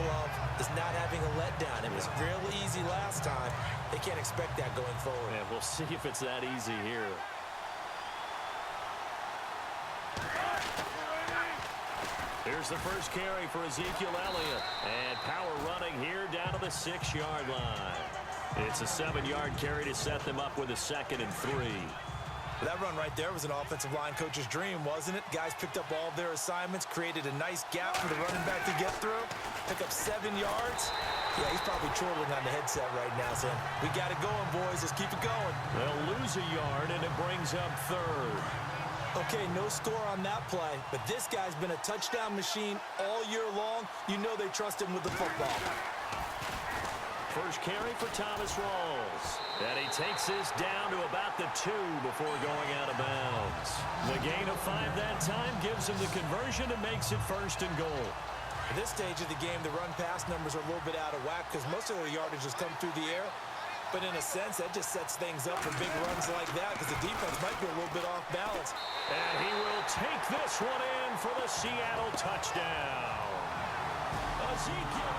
of is not having a letdown. It was real easy last time. They can't expect that going forward. Yeah, we'll see if it's that easy here. Here's the first carry for Ezekiel Elliott. And power running here down to the 6-yard line. It's a 7-yard carry to set them up with a 2nd and 3. That run right there was an offensive line coach's dream, wasn't it? Guys picked up all of their assignments, created a nice gap for the running back to get through, pick up 7 yards. Yeah, he's probably chortling on the headset right now, saying, we got it going, boys. Let's keep it going. They'll lose a yard, and it brings up 3rd. Okay, no score on that play, but this guy's been a touchdown machine all year long. You know they trust him with the football. First carry for Thomas Rawls. And he takes this down to about the 2 before going out of bounds. The gain of 5 that time gives him the conversion and makes it 1st and goal. At this stage of the game, the run-pass numbers are a little bit out of whack because most of their yardage has come through the air. But in a sense, that just sets things up for big runs like that because the defense might be a little bit off balance. And he will take this one in for the Seattle touchdown. Ezekiel.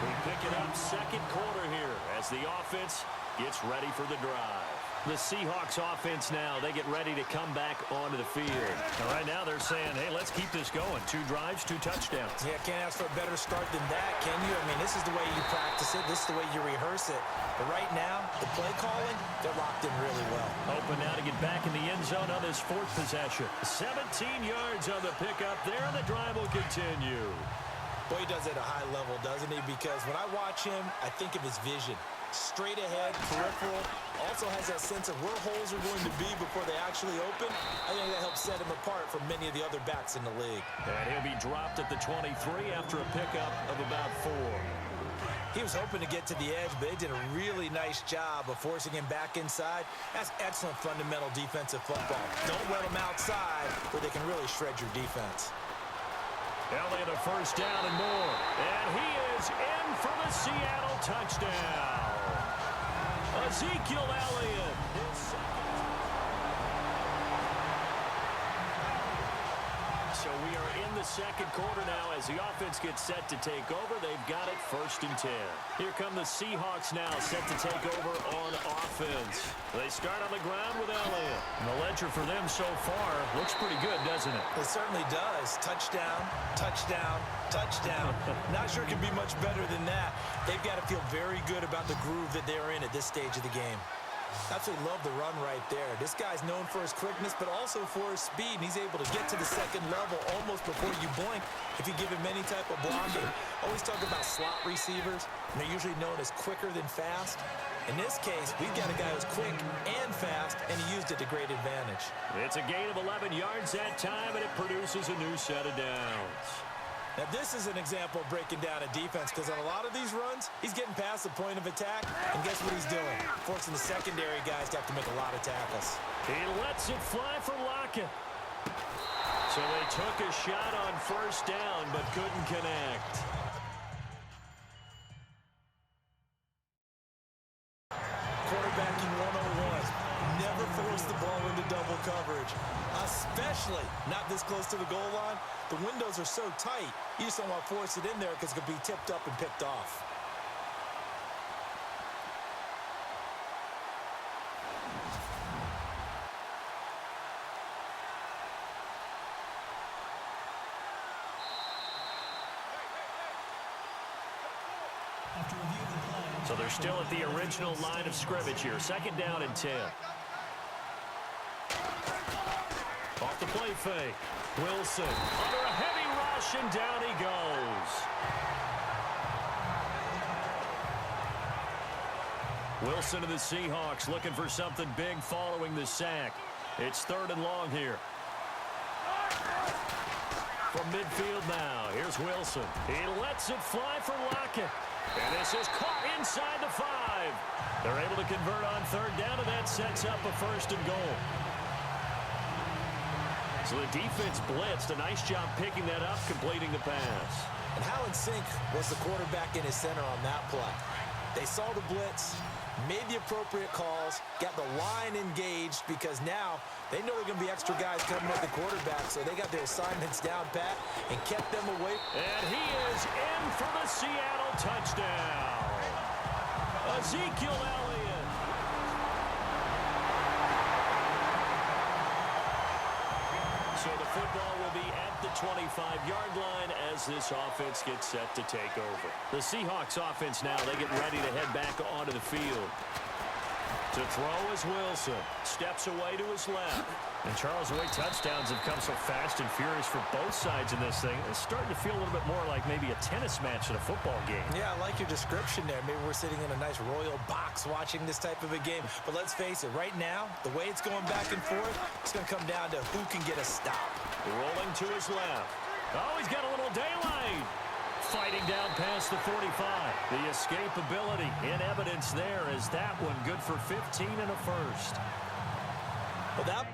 We pick it up 2nd quarter here as the offense gets ready for the drive. The Seahawks offense now, they get ready to come back onto the field. And right now they're saying, hey, let's keep this going. 2 drives, 2 touchdowns. Yeah, can't ask for a better start than that, can you? I mean, this is the way you practice it. This is the way you rehearse it. But right now, the play calling, they're locked in really well. Open now to get back in the end zone on this 4th possession. 17 yards on the pickup there, and the drive will continue. Boy, he does it at a high level, doesn't he? Because when I watch him, I think of his vision. Straight ahead, peripheral, also has that sense of where holes are going to be before they actually open. I think that helps set him apart from many of the other backs in the league. And he'll be dropped at the 23 after a pickup of about 4. He was hoping to get to the edge, but they did a really nice job of forcing him back inside. That's excellent fundamental defensive football. Don't let them outside where they can really shred your defense. Elliott a first down and more. And he is in for the Seattle touchdown. Ezekiel Elliott. So we are in the 2nd quarter now as the offense gets set to take over. They've got it 1st and 10. Here come the Seahawks now set to take over on offense. They start on the ground with Elliott. And the ledger for them so far looks pretty good, doesn't it? It certainly does. Touchdown, touchdown, touchdown. Not sure it can be much better than that. They've got to feel very good about the groove that they're in at this stage of the game. Absolutely love the run right there. This guy's known for his quickness, but also for his speed. And he's able to get to the 2nd level almost before you blink if you give him any type of blocking. Always talk about slot receivers, and they're usually known as quicker than fast. In this case, we've got a guy who's quick and fast, and he used it to great advantage. It's a gain of 11 yards that time, and it produces a new set of downs. Now, this is an example of breaking down a defense because on a lot of these runs, he's getting past the point of attack, and guess what he's doing? Forcing the secondary guys to have to make a lot of tackles. He lets it fly for Lockett. So they took a shot on 1st down, but couldn't connect. Quarterbacking 101. Never force the ball into double coverage, especially not this close to the goal line. The windows are so tight, you just don't want to force it in there because it could be tipped up and picked off. So they're still at the original line of scrimmage here. 2nd down and 10. Off the play fake. Wilson under a heavy rush, and down he goes. Wilson to the Seahawks looking for something big following the sack. It's 3rd and long here. From midfield now, here's Wilson. He lets it fly for Lockett. And this is caught inside the 5. They're able to convert on 3rd down, and that sets up a 1st and goal. So the defense blitzed. A nice job picking that up, completing the pass. And how in sync was the quarterback in his center on that play? They saw the blitz, made the appropriate calls, got the line engaged because now they know they're going to be extra guys coming at the quarterback, so they got their assignments down pat and kept them away. And he is in for the Seattle touchdown. Ezekiel Elliott. So the football will be at the 25-yard line as this offense gets set to take over. The Seahawks offense now, they get ready to head back onto the field. To throw is Wilson. Steps away to his left. And Charles, the way touchdowns have come so fast and furious for both sides in this thing, it's starting to feel a little bit more like maybe a tennis match in a football game. Yeah, I like your description there. Maybe we're sitting in a nice royal box watching this type of a game. But let's face it, right now, the way it's going back and forth, it's going to come down to who can get a stop. Rolling to his left. Oh, he's got a little daylight. Fighting down past the 45. The escapability in evidence there is that one good for 15 and a first. Well, that...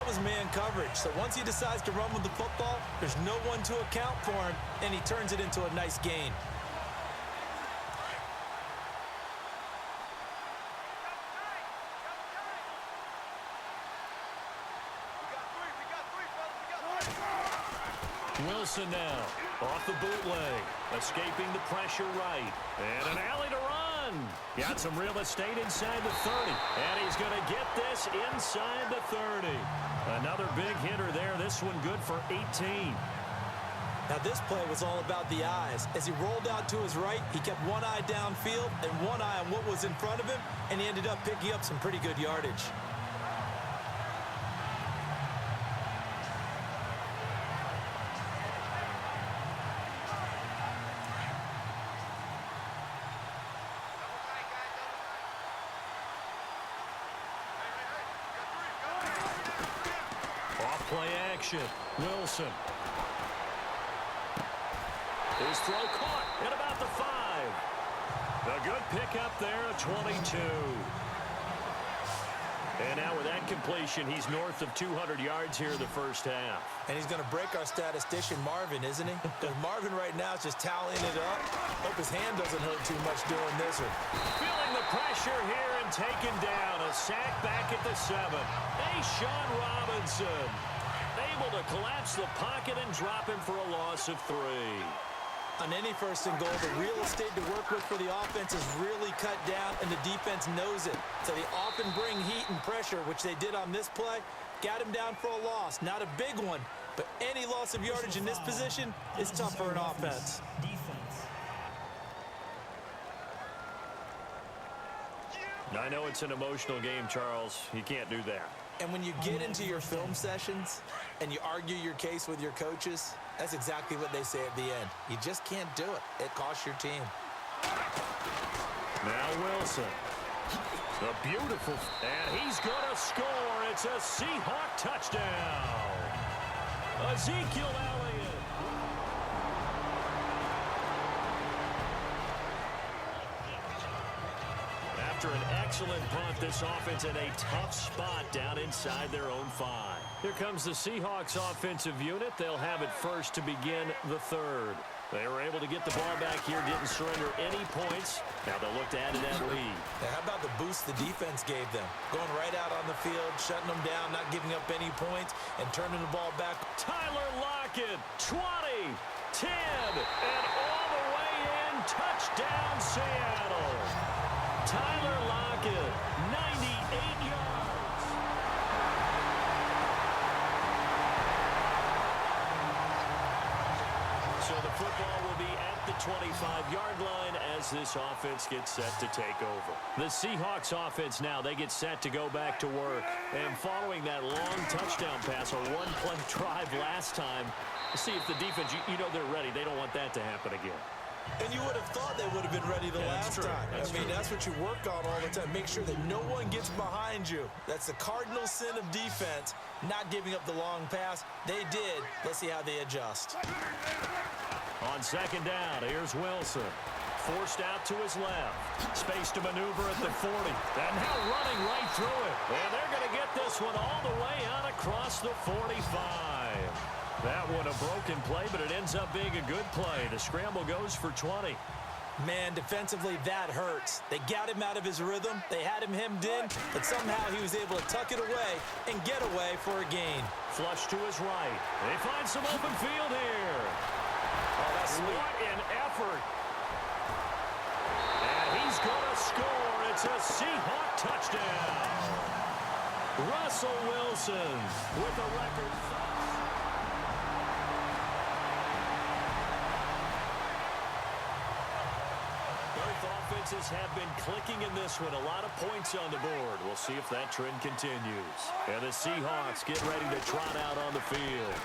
was man coverage. So once he decides to run with the football, there's no one to account for him, and he turns it into a nice gain. Wilson now off the bootleg, escaping the pressure right, and an alley to run. Got some real estate inside the 30, and he's going to get this inside the 30. Another big hitter there. This one good for 18. Now this play was all about the eyes. As he rolled out to his right, he kept one eye downfield and one eye on what was in front of him, and he ended up picking up some pretty good yardage. Play action. Wilson. His throw caught at about the 5. A good pickup there, a 22. And now with that completion, he's north of 200 yards here in the first half. And he's going to break our statistician, Marvin, isn't he? Because Marvin right now is just tallying it up. Hope his hand doesn't hurt too much doing this one. Feeling the pressure here and taken down. A sack back at the 7. Sean Robinson. Able to collapse the pocket and drop him for a loss of 3. On any first and goal, the real estate to work with for the offense is really cut down, and the defense knows it. So they often bring heat and pressure, which they did on this play. Got him down for a loss. Not a big one, but any loss of yardage in this position is tough for an offense. I know it's an emotional game, Charles. You can't do that. And when you get into your film sessions and you argue your case with your coaches, that's exactly what they say at the end. You just can't do it. It costs your team. Now Wilson. A beautiful, and he's going to score. It's a Seahawk touchdown. Ezekiel Elliott. After an excellent punt, this offense in a tough spot down inside their own 5. Here comes the Seahawks offensive unit. They'll have it first to begin the 3rd. They were able to get the ball back here, didn't surrender any points. Now they'll look to add to that lead. Now, how about the boost the defense gave them? Going right out on the field, shutting them down, not giving up any points, and turning the ball back. Tyler Lockett, 20, 10, and all the way in. Touchdown, Seattle. Tyler Lockett, 98 yards. So the football will be at the 25-yard line as this offense gets set to take over. The Seahawks offense now, they get set to go back to work. And following that long touchdown pass, a one-play drive last time, see if the defense, you know they're ready. They don't want that to happen again. And you would have thought they would have been ready the last time. That's what you work on all the time. Make sure that no one gets behind you. That's the cardinal sin of defense, not giving up the long pass. They did. Let's see how they adjust. On second down, here's Wilson. Forced out to his left. Space to maneuver at the 40. And now running right through it. And they're going to get this one all the way out across the 45. That one a broken play, but it ends up being a good play. The scramble goes for 20. Man, defensively, that hurts. They got him out of his rhythm. They had him hemmed in, but somehow he was able to tuck it away and get away for a gain. Flush to his right. They find some open field here. Oh, that's sweet. What an effort. And he's going to score. It's a Seahawk touchdown. Russell Wilson with a record. Both offenses have been clicking in this one. A lot of points on the board. We'll see if that trend continues. And the Seahawks get ready to trot out on the field.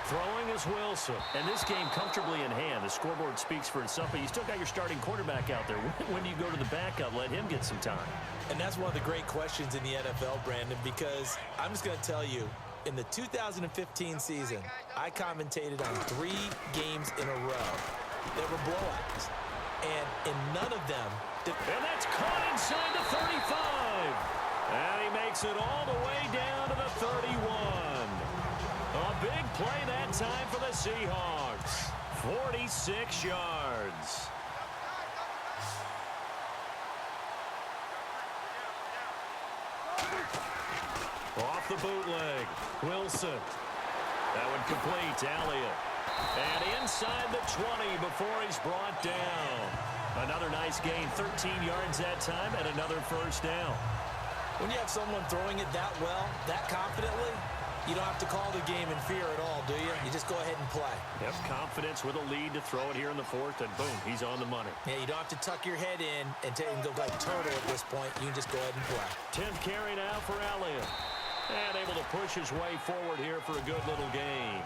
Throwing is Wilson. And this game comfortably in hand. The scoreboard speaks for itself, but you still got your starting quarterback out there. When do you go to the backup? Let him get some time. And that's one of the great questions in the NFL, Brandon, because I'm just going to tell you, in the 2015 season, I commentated on 3 games in a row that were blowouts. And in none of them... And that's caught inside the 35. And he makes it all the way down to the 31. A big play that time for the Seahawks. 46 yards. Off the bootleg. Wilson. That one complete. Elliott. And inside the 20 before he's brought down. Another nice gain. 13 yards that time and another first down. When you have someone throwing it that well, that confidently, you don't have to call the game in fear at all, do you? You just go ahead and play. Yep, confidence with a lead to throw it here in the 4th, and boom, he's on the money. Yeah, you don't have to tuck your head in and go like turtle at this point. You can just go ahead and play. 10th carry now for Elliott. And able to push his way forward here for a good little gain.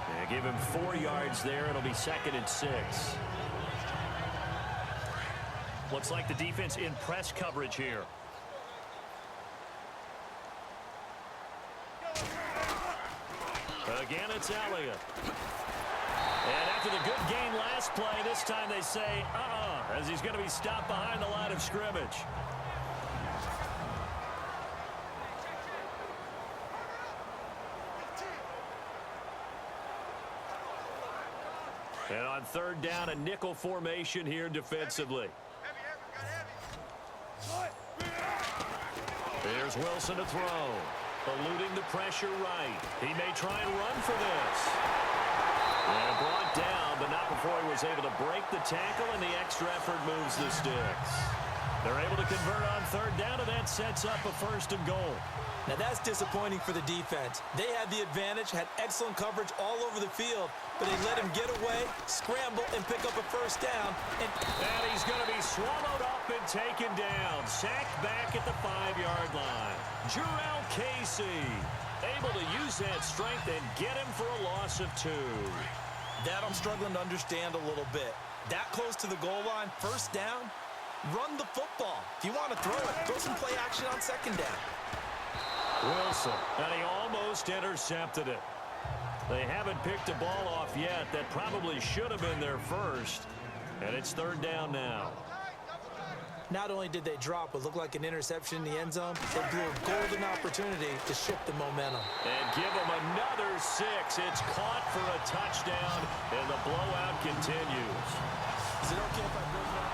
Yeah, give him 4 yards there. It'll be 2nd and 6. Looks like the defense in press coverage here. Again, it's Elliott. And after the good gain last play, this time they say, as he's going to be stopped behind the line of scrimmage. And on 3rd down, a nickel formation here defensively. There's Wilson to throw. Eluding the pressure right. He may try and run for this. And brought down, but not before he was able to break the tackle, and the extra effort moves the sticks. They're able to convert on 3rd down, and that sets up a 1st and goal. Now that's disappointing for the defense. They had the advantage, had excellent coverage all over the field, but they let him get away, scramble, and pick up a 1st down. And he's going to be swallowed up and taken down. Sacked back at the 5-yard line. Jurrell Casey able to use that strength and get him for a loss of 2. That I'm struggling to understand a little bit. That close to the goal line, 1st down, run the football. If you want to throw it, throw some play action on 2nd down. Wilson, and he almost intercepted it. They haven't picked a ball off yet. That probably should have been their first. And it's 3rd down now. Not only did they drop what looked like an interception in the end zone, they blew a golden opportunity to shift the momentum. And give them another 6. It's caught for a touchdown, and the blowout continues. Is it okay if I bring that?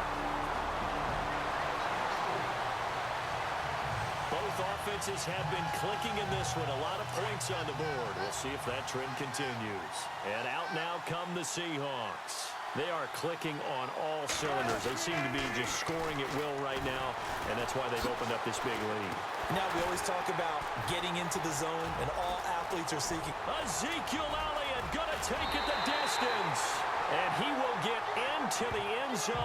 Both offenses have been clicking in this one. A lot of points on the board. We'll see if that trend continues. And out now come the Seahawks. They are clicking on all cylinders. They seem to be just scoring at will right now, and that's why they've opened up this big lead. Now, we always talk about getting into the zone, and all athletes are seeking. Ezekiel Elliott going to take it the distance, and he will get into the end zone.